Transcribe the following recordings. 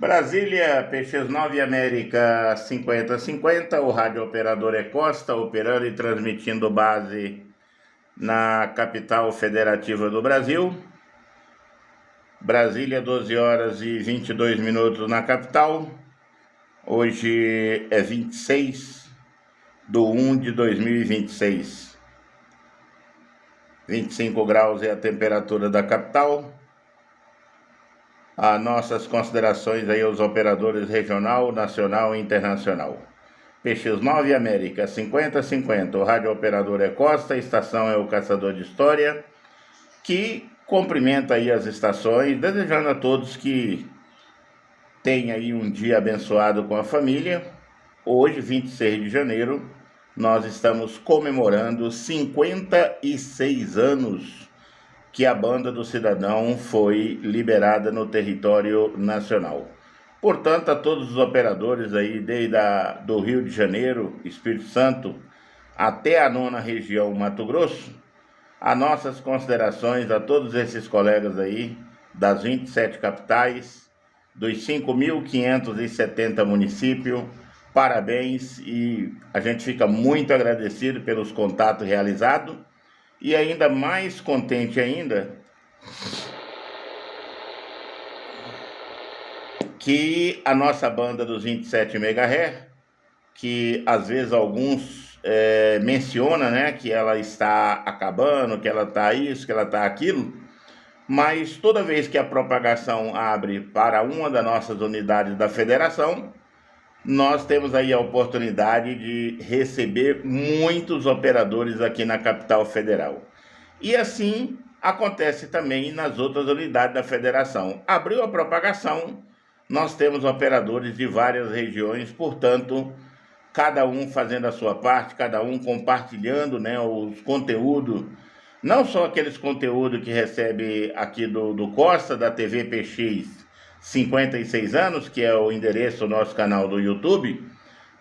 Brasília, PX9 América 5050, o rádio operador é Costa, operando e transmitindo base na capital federativa do Brasil. Brasília, 12 horas e 22 minutos na capital. Hoje é 26/1/2026. 25 graus é a temperatura da capital. As nossas considerações aí aos operadores regional, nacional e internacional. PX9 América 5050, o rádio operador é Costa, a estação é o Caçador de História, que cumprimenta aí as estações, desejando a todos que tenham aí um dia abençoado com a família. Hoje, 26 de janeiro, nós estamos comemorando 56 anos que a Banda do Cidadão foi liberada no território nacional. Portanto, a todos os operadores aí, desde do Rio de Janeiro, Espírito Santo, até a 9ª região Mato Grosso, as nossas considerações a todos esses colegas aí, das 27 capitais, dos 5.570 municípios, parabéns, e a gente fica muito agradecido pelos contatos realizados, e ainda mais contente ainda que a nossa banda dos 27 MHz, que às vezes alguns mencionam, né, que ela está acabando, que ela está isso, que ela está aquilo, mas toda vez que a propagação abre para uma das nossas unidades da federação, nós temos aí a oportunidade de receber muitos operadores aqui na capital federal. E assim acontece também nas outras unidades da federação. Abriu a propagação, nós temos operadores de várias regiões, portanto, cada um fazendo a sua parte, cada um compartilhando, né, os conteúdos, não só aqueles conteúdos que recebe aqui do Costa, da TV PX 56 anos, que é o endereço do nosso canal do YouTube,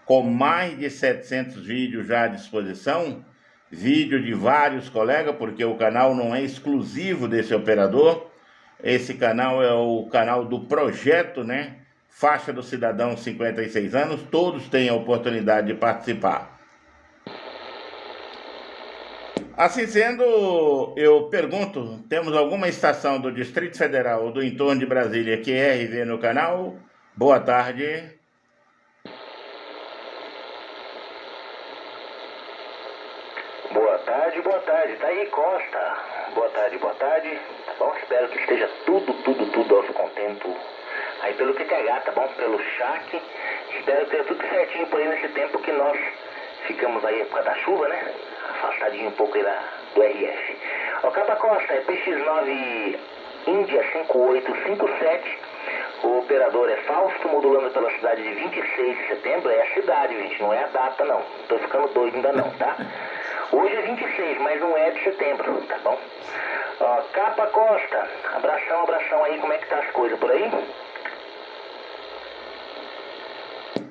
com mais de 700 vídeos já à disposição, vídeo de vários colegas, porque o canal não é exclusivo desse operador, esse canal é o canal do projeto, né? Faixa do Cidadão 56 anos, todos têm a oportunidade de participar. Assim sendo, eu pergunto, temos alguma estação do Distrito Federal ou do entorno de Brasília que é RV no canal? Boa tarde. Boa tarde, tá aí Costa. Boa tarde. Tá bom? Espero que esteja tudo ao seu contento. Aí pelo QTH, tá bom? Pelo chat. Espero que esteja tudo certinho por aí nesse tempo que nós ficamos aí por causa da chuva, né? Afastadinho um pouco aí do RF. Ó, Capa Costa, é PX9 Índia 5857. O operador é Fausto, modulando pela cidade de 26 de setembro. É a cidade, gente, não é a data, não. Não tô ficando doido ainda não, tá? Hoje é 26, mas não é de setembro, tá bom? Ó, Capa Costa, abração aí, como é que tá as coisas por aí?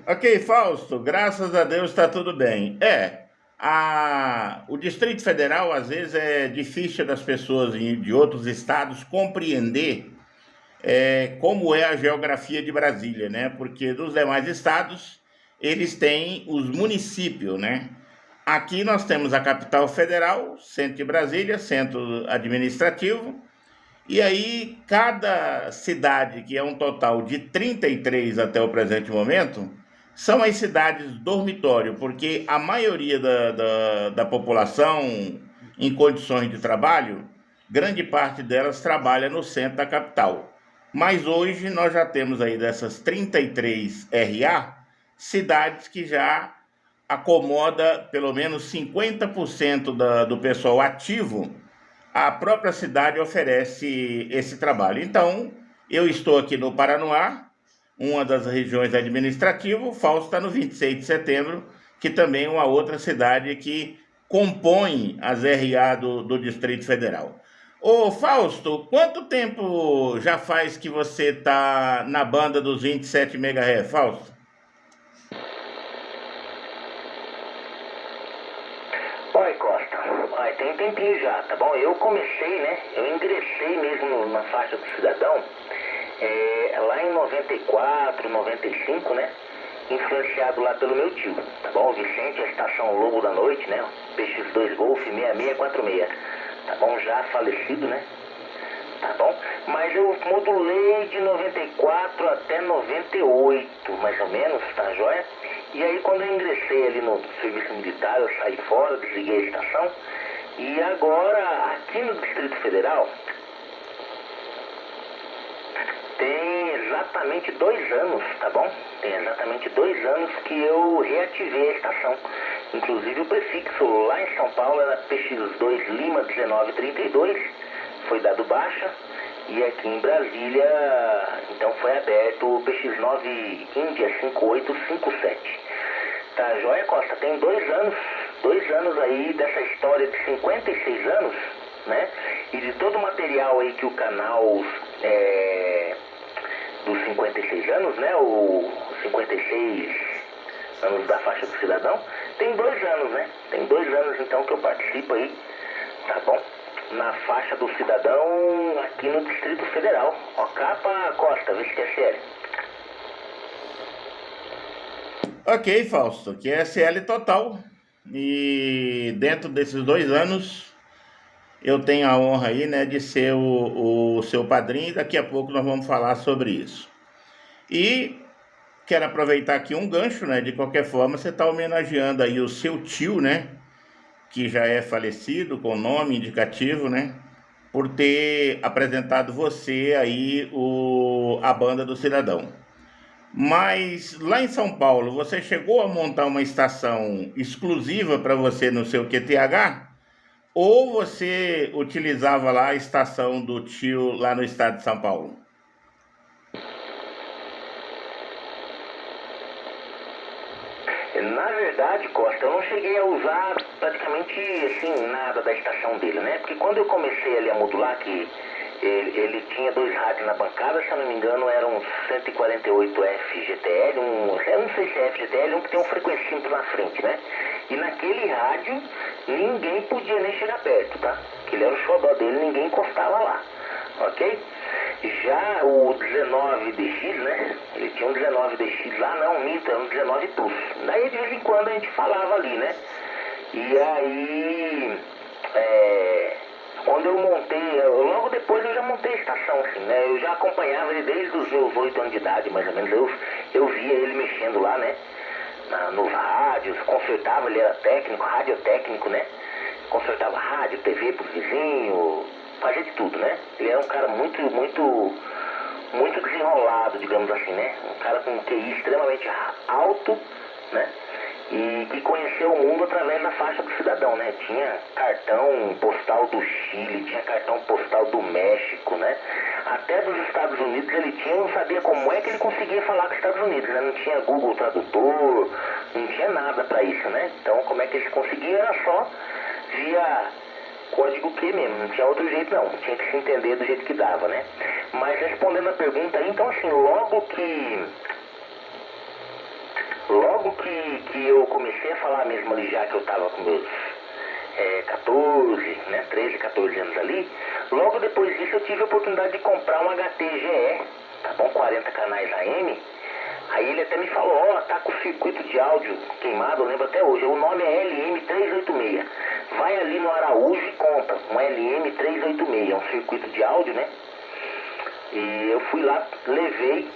Ok, Fausto, graças a Deus está tudo bem. O Distrito Federal, às vezes, é difícil das pessoas de outros estados compreender como é a geografia de Brasília, né? Porque dos demais estados, eles têm os municípios, né? Aqui nós temos a capital federal, centro de Brasília, centro administrativo, e aí cada cidade, que é um total de 33 até o presente momento, são as cidades dormitório, porque a maioria da população em condições de trabalho, grande parte delas trabalha no centro da capital. Mas hoje nós já temos aí dessas 33 RA, cidades que já acomoda pelo menos 50% do pessoal ativo. A própria cidade oferece esse trabalho. Então, eu estou aqui no Paranoá, uma das regiões administrativas. O Fausto está no 26 de setembro, que também é uma outra cidade que compõe as RA do Distrito Federal. Ô Fausto, quanto tempo já faz que você está na banda dos 27 MHz, Fausto? Oi, Costa. Tem um tempinho já, tá bom? Eu comecei, né? Eu ingressei mesmo na faixa do cidadão lá em 94, 95, né? Influenciado lá pelo meu tio, tá bom? Vicente, a estação Lobo da Noite, né? PX2 Golf 6646, tá bom? Já falecido, né? Tá bom? Mas eu modulei de 94 até 98, mais ou menos, tá joia? E aí quando eu ingressei ali no serviço militar, eu saí fora, desliguei a estação. E agora, aqui no Distrito Federal, tem exatamente 2 anos, tá bom? Tem exatamente 2 anos que eu reativei a estação. Inclusive o prefixo lá em São Paulo era PX2 Lima 1932, foi dado baixa. E aqui em Brasília, então foi aberto o PX9 Índia 5857. Tá, joia, Costa? Tem 2 anos aí dessa história de 56 anos, né? E de todo o material aí que o canal dos 56 anos, né? O 56 anos da faixa do cidadão, tem 2 anos, né? Tem 2 anos então que eu participo aí, tá bom? Na faixa do cidadão aqui no Distrito Federal. Ó, capa Costa, VCSL. Ok, Fausto, QSL total. E dentro desses 2 anos, eu tenho a honra aí, né, de ser o seu padrinho. E daqui a pouco nós vamos falar sobre isso. E quero aproveitar aqui um gancho, né? De qualquer forma, você está homenageando aí o seu tio, né? Que já é falecido, com nome indicativo, né? Por ter apresentado você aí a banda do Cidadão. Mas lá em São Paulo, você chegou a montar uma estação exclusiva para você no seu QTH? Ou você utilizava lá a estação do tio lá no estado de São Paulo? Na verdade, Costa, eu não cheguei a usar praticamente assim nada da estação dele, né? Porque quando eu comecei ali a modular, que ele tinha 2 rádios na bancada, se eu não me engano era um 148F GTL, eu não sei se é FGTL, um que tem um frequencímetro na frente, né? E naquele rádio ninguém podia nem chegar perto, tá? Que ele era o xodó dele, ninguém encostava lá, ok? Já o 19DX, né? Ele tinha um 19DX lá, não, minto, era um 19 Plus. Daí de vez em quando a gente falava ali, né? E aí, quando eu montei, logo depois eu já montei a estação, assim, né? Eu já acompanhava ele desde os meus 8 anos de idade, mais ou menos. Eu via ele mexendo lá, né? Nos rádios, consertava, ele era técnico, radiotécnico, né? Consertava rádio, TV pros vizinhos, fazia de tudo, né? Ele era um cara muito desenrolado, digamos assim, né? Um cara com um QI extremamente alto, né? E que conheceu o mundo através da faixa do cidadão, né? Tinha cartão postal do Chile, tinha cartão postal do México, né? Até dos Estados Unidos ele tinha, não sabia como é que ele conseguia falar com os Estados Unidos, né? Não tinha Google Tradutor, não tinha nada pra isso, né? Então como é que ele conseguia? Era só via código Q mesmo, não tinha outro jeito não, tinha que se entender do jeito que dava, né? Mas respondendo a pergunta aí, então assim, logo que eu comecei a falar mesmo ali, já que eu tava com meus 14, né, 13, 14 anos ali, logo depois disso eu tive a oportunidade de comprar um HT-GE, tá bom, 40 canais AM. Aí ele até me falou, ó, tá com o circuito de áudio queimado, eu lembro até hoje, o nome é LM386. Vai ali no Araújo e compra um LM386, é um circuito de áudio, né? E eu fui lá, levei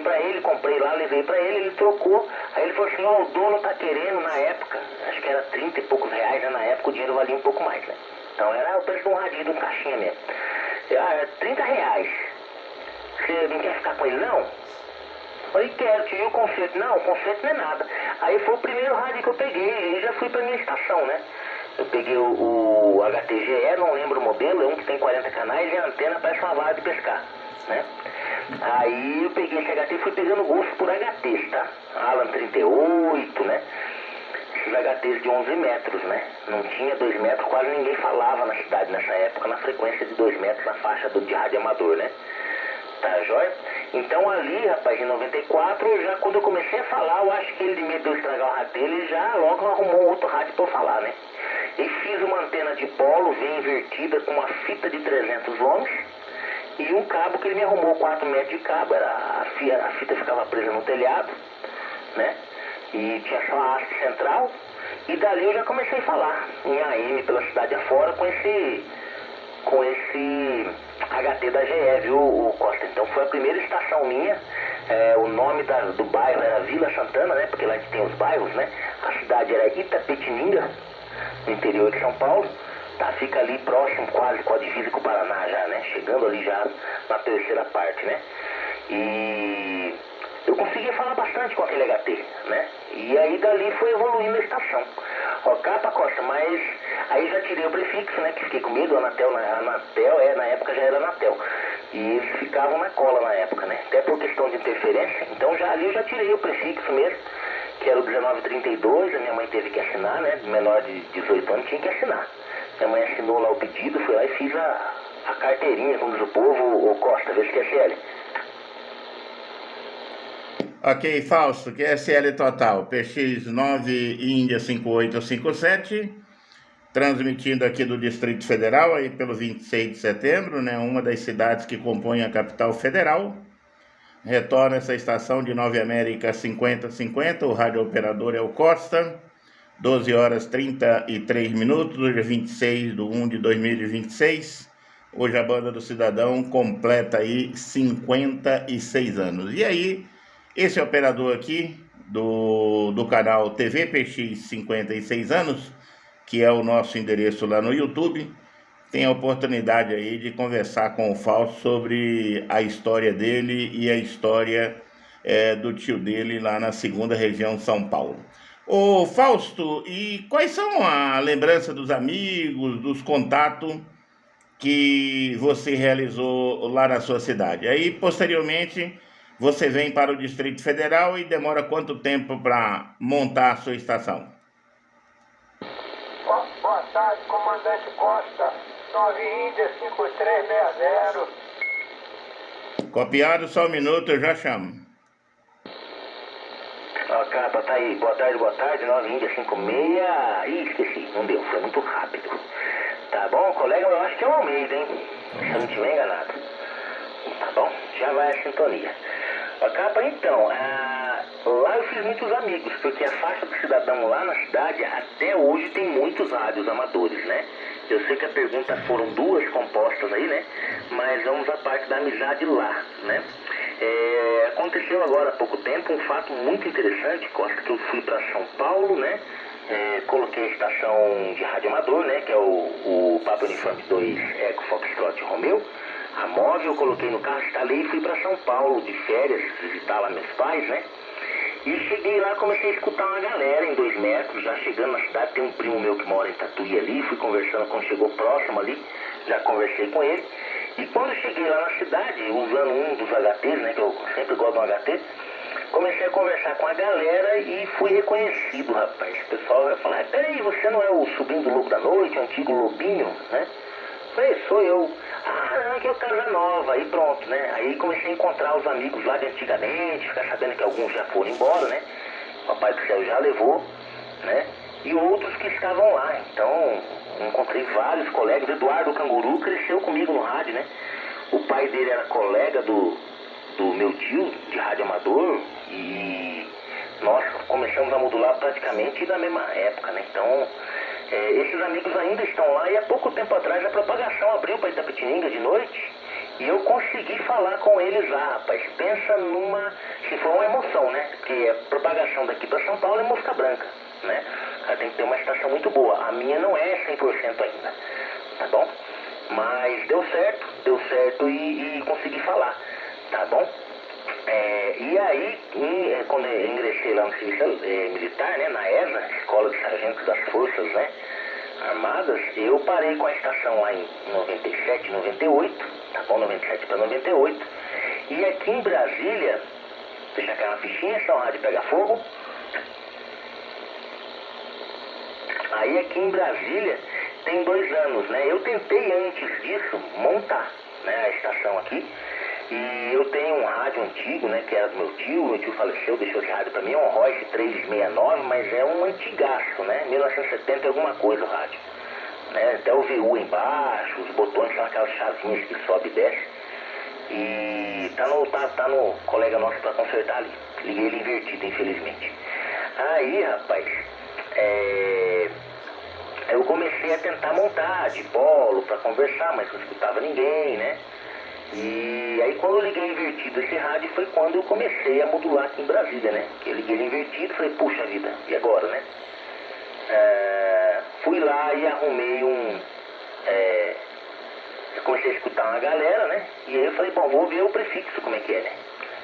pra ele, comprei lá, levei pra ele trocou. Aí ele falou assim, ó, o dono tá querendo na época, acho que era 30 e poucos reais, né? Na época o dinheiro valia um pouco mais, né? Então era o preço de um radinho, de um caixinha mesmo. 30 reais. Você não quer ficar com ele não? Falei, quero, tive o conserto. Não, o conserto não é nada. Aí foi o primeiro rádio que eu peguei e já fui pra minha estação, né? Eu peguei o HTGE, não lembro o modelo, é um que tem 40 canais e a antena parece uma vara de pescar, né? Aí eu peguei esse HT e fui pegando gosto por HTs, tá? Alan 38, né? Esses HTs de 11 metros, né? Não tinha 2 metros, quase ninguém falava na cidade nessa época, na frequência de 2 metros na faixa de rádio amador, né? Tá jóia? Então ali, rapaz, em 94, já quando eu comecei a falar, eu acho que ele de medo de eu estragar o rádio dele, ele já logo arrumou outro rádio pra eu falar, né? E fiz uma antena de polo, veio invertida com uma fita de 300 ohms e um cabo que ele me arrumou, 4 metros de cabo, a fita ficava presa no telhado, né? E tinha só a haste central, e dali eu já comecei a falar em AM pela cidade afora com esse HT da GE, viu, o Costa? Então foi a primeira estação minha. O nome do bairro era Vila Santana, né? Porque lá a gente tem os bairros, né? A cidade era Itapetininga, no interior de São Paulo. Tá, fica ali próximo, quase com a divisa com o Paraná já, né? Chegando ali já na terceira parte, né? E eu conseguia falar bastante com aquele HT, né? E aí dali foi evoluindo a estação. Ó, capa, Costa, mas aí já tirei o prefixo, né? Que fiquei com medo, Anatel, na época já era Anatel. E eles ficavam na cola na época, né? Até por questão de interferência. Então já ali eu já tirei o prefixo mesmo, que era o 1932, a minha mãe teve que assinar, né? Menor de 18 anos tinha que assinar. Minha mãe assinou lá o pedido, fui lá e fiz a carteirinha, como diz o povo, o Costa, VSQSL. Ok, Fausto, QSL total, PX9 Índia 5857, transmitindo aqui do Distrito Federal, aí pelo 26 de setembro, né, uma das cidades que compõem a capital federal. Retorna essa estação de Nova América 5050, o radiooperador é o Costa, 12 horas 33 minutos, hoje é 26 de 1 de 2026. Hoje a Banda do Cidadão completa aí 56 anos. E aí, esse operador aqui do canal TV PX 56 anos, que é o nosso endereço lá no YouTube, tem a oportunidade aí de conversar com o Fausto sobre a história dele e a história do tio dele lá na segunda região São Paulo. Ô Fausto, e quais são a lembrança dos amigos, dos contatos que você realizou lá na sua cidade? Aí, posteriormente, você vem para o Distrito Federal e demora quanto tempo para montar a sua estação? Boa tarde, comandante Costa, 9 Índia 5360. Copiado, só um minuto, eu já chamo. Ó, capa, tá aí. Boa tarde, 9 Índia 56. Ih, esqueci, não deu, foi muito rápido. Tá bom, colega, eu acho que é o Almeida, hein? Se eu não estiver enganado. Tá bom, já vai a sintonia. Ó, capa, então, lá eu fiz muitos amigos, porque a faixa do cidadão lá na cidade, até hoje tem muitos rádios amadores, né? Eu sei que a pergunta foram 2 compostas aí, né? Mas vamos à parte da amizade lá, né? Aconteceu agora há pouco tempo um fato muito interessante, Costa, que eu fui para São Paulo, né? Coloquei a estação de rádio amador, né? Que é o Papa Uniforme 2 Eco Foxtrot Romeu. A móvel eu coloquei no carro, instalei e fui para São Paulo de férias, visitar lá meus pais, né? E cheguei lá, comecei a escutar uma galera em 2 metros, já chegando na cidade, tem um primo meu que mora em Tatuí ali, fui conversando, quando chegou próximo ali, já conversei com ele. E quando cheguei lá na cidade, usando um dos HTs, né, que eu sempre gosto de um HT, comecei a conversar com a galera e fui reconhecido, rapaz. O pessoal vai falar, peraí, você não é o sobrinho do Lobo da Noite, o antigo Lobinho, né? Falei, sou eu. Ah, não, que é o Casa Nova. Aí pronto, né? Aí comecei a encontrar os amigos lá de antigamente, ficar sabendo que alguns já foram embora, né? O Papai do Céu já levou, né? E outros que estavam lá. Então, encontrei vários colegas. Eduardo Canguru cresceu comigo no rádio, né? O pai dele era colega do meu tio, de rádio amador, e nós começamos a modular praticamente na mesma época, né? Então, esses amigos ainda estão lá, e há pouco tempo atrás a propagação abriu para Itapetininga de noite, e eu consegui falar com eles lá, rapaz. Pensa se for uma emoção, né? Porque a propagação daqui para São Paulo é mosca branca, né? Ela tem que ter uma estação muito boa. A minha não é 100% ainda, tá bom? Mas deu certo e consegui falar, tá bom? E aí, quando eu ingressei lá no serviço militar, né, na ESA, Escola de Sargentos das Forças, né, Armadas, eu parei com a estação lá em 97, 98, tá bom, 97 para 98, e aqui em Brasília, deixa cair uma fichinha, só o rádio pega fogo. Aí aqui em Brasília tem 2 anos, né, eu tentei antes disso montar, né, a estação aqui. E eu tenho um rádio antigo, né, que era do meu tio faleceu, deixou esse rádio pra mim, é um Royce 369, mas é um antigaço, né, 1970 e alguma coisa o rádio, né, até o VU embaixo, os botões são aquelas chavinhas que sobe e desce, E tá no colega nosso pra consertar ali. Liguei ele invertido, infelizmente. Aí, rapaz, eu comecei a tentar montar de polo pra conversar, mas não escutava ninguém, né? E aí quando eu liguei invertido esse rádio foi quando eu comecei a modular aqui em Brasília, né? Que eu liguei ele invertido e falei, puxa vida, e agora, né? Fui lá e arrumei eu comecei a escutar uma galera, né? E aí eu falei, bom, vou ver o prefixo, como é que é, né?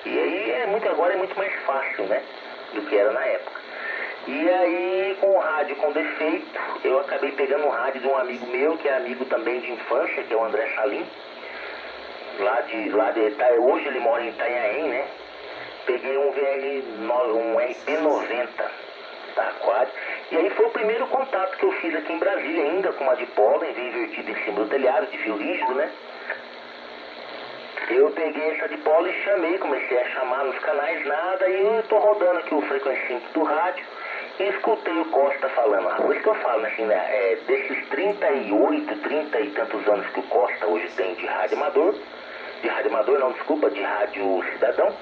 E aí agora é muito mais fácil, né? Do que era na época. E aí, com o rádio com defeito, eu acabei pegando um rádio de um amigo meu, que é amigo também de infância, que é o André Salim. Hoje ele mora em Itanhaém, né? Peguei um RP90 da Aquário. E aí foi o primeiro contato que eu fiz aqui em Brasília, ainda com uma dipóla, em vez invertida em cima do telhado, de fio rígido, né? Eu peguei essa dipóla e chamei, comecei a chamar nos canais, nada, e eu tô rodando aqui o frequencímetro do rádio e escutei o Costa falando. Por isso que eu falo, assim, né? Desses 38, 30 e tantos anos que o Costa hoje tem de rádio amador, de rádio cidadão,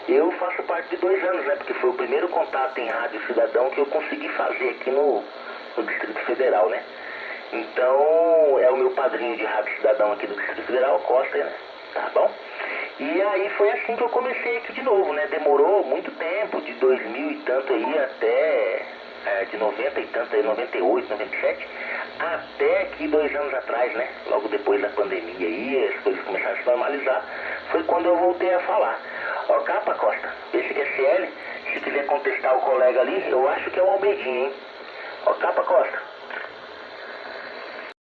eu faço parte de 2 anos, né? Porque foi o primeiro contato em rádio cidadão que eu consegui fazer aqui no Distrito Federal, né? Então, é o meu padrinho de rádio cidadão aqui do Distrito Federal, Costa, né? Tá bom? E aí foi assim que eu comecei aqui de novo, né? Demorou muito tempo, de 2000 e tanto aí até de 90 e tanto aí, 98, 97, até aqui 2 anos atrás, né? Logo depois da pandemia aí, as coisas começaram a se normalizar, foi quando eu voltei a falar. Ó, capa, Costa, esse QSL, se quiser contestar o colega ali, eu acho que é o Almedinho, hein? Ó, capa, Costa.